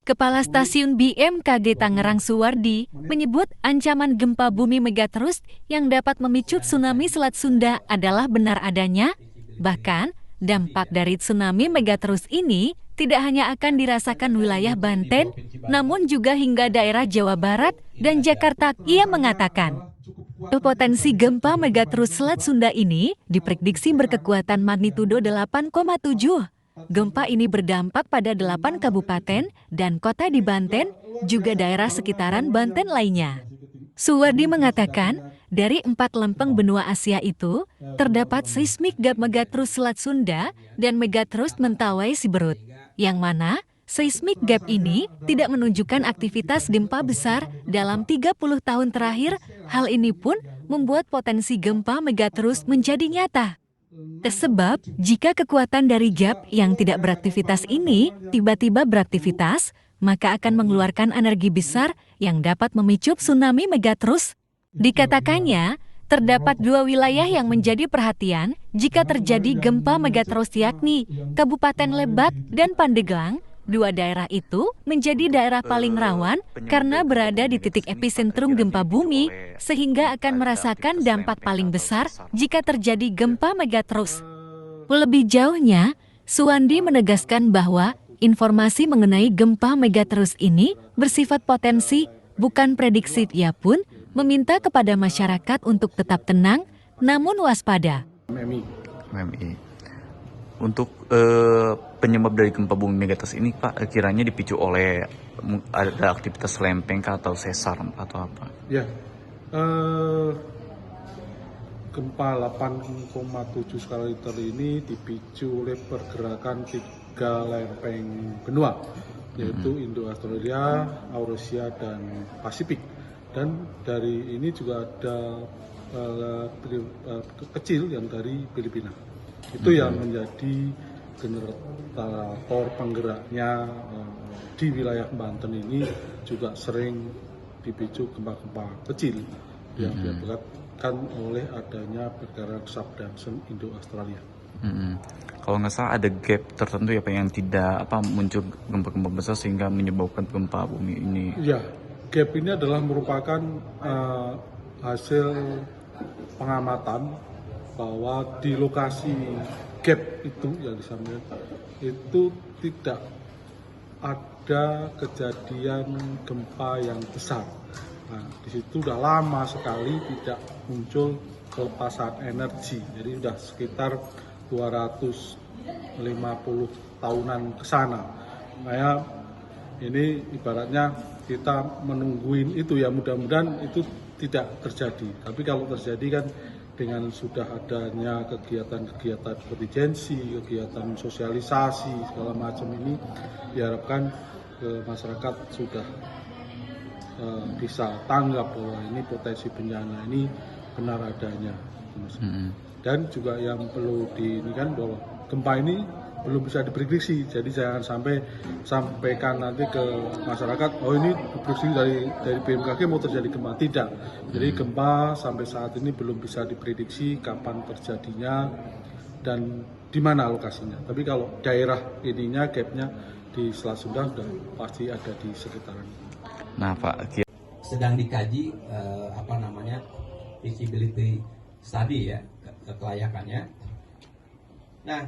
Kepala Stasiun BMKG Tangerang Suwardi menyebut ancaman gempa bumi megatrust yang dapat memicu tsunami Selat Sunda adalah benar adanya. Bahkan, dampak dari tsunami megatrust ini tidak hanya akan dirasakan wilayah Banten, namun juga hingga daerah Jawa Barat dan Jakarta. Ia mengatakan, potensi gempa megatrust Selat Sunda ini diprediksi berkekuatan magnitudo 8,7. Gempa ini berdampak pada 8 kabupaten dan kota di Banten, juga daerah sekitaran Banten lainnya. Suwardi mengatakan, dari 4 lempeng benua Asia itu, terdapat seismik gap megatrust Selat Sunda dan megatrust Mentawai Siberut, yang mana seismik gap ini tidak menunjukkan aktivitas gempa besar dalam 30 tahun terakhir. Hal ini pun membuat potensi gempa megatrust menjadi nyata. Sebab, jika kekuatan dari gap yang tidak beraktivitas ini tiba-tiba beraktivitas, maka akan mengeluarkan energi besar yang dapat memicu tsunami megatrust. Dikatakannya, terdapat 2 wilayah yang menjadi perhatian jika terjadi gempa megatrust, yakni Kabupaten Lebak dan Pandeglang. 2 daerah itu menjadi daerah paling rawan karena berada di titik epicentrum gempa bumi, sehingga akan merasakan dampak paling besar jika terjadi gempa megatrust. Lebih jauhnya, Suwardi menegaskan bahwa informasi mengenai gempa megatrust ini bersifat potensi, bukan prediksi. Ia pun meminta kepada masyarakat untuk tetap tenang, namun waspada. MMI. Untuk penyebab dari gempa bumi megatrust ini, Pak, kiranya dipicu oleh ada aktivitas lempeng atau sesar atau apa? Ya, gempa 8,7 skala Richter ini dipicu oleh pergerakan 3 lempeng benua, yaitu Indo-Australia, Eurasia, dan Pasifik. Dan dari ini juga ada kecil yang dari Filipina. Itu yang menjadi generator penggeraknya di wilayah Banten ini, juga sering dipicu gempa-gempa kecil yang diakibatkan oleh adanya pergerakan subduction Indo-Australia. Kalau nggak salah ada gap tertentu ya Pak yang tidak muncul gempa-gempa besar sehingga menyebabkan gempa bumi ini. Ya, gap ini adalah merupakan hasil pengamatan bahwa di lokasi gap itu yang disampaikan itu tidak ada kejadian gempa yang besar. Nah, di situ sudah lama sekali tidak muncul kelepasan energi. Jadi sudah sekitar 250 tahunan ke sana. Nah, ini ibaratnya kita menungguin itu ya, mudah-mudahan itu tidak terjadi. Tapi kalau terjadi kan dengan sudah adanya kegiatan-kegiatan kontingensi, kegiatan sosialisasi segala macam ini, diharapkan masyarakat sudah bisa tanggap bahwa ini potensi bencana ini benar adanya. Dan juga yang perlu diinginkan bahwa gempa ini belum bisa diprediksi, jadi jangan sampai sampaikan nanti ke masyarakat, oh ini diprediksi dari BMKG mau terjadi gempa. Tidak, jadi gempa sampai saat ini belum bisa diprediksi kapan terjadinya dan di mana lokasinya. Tapi kalau daerah ininya, gapnya di Selat Sunda sudah pasti ada di sekitaran. Nah Pak, sedang dikaji feasibility study ya, kelayakannya. Nah.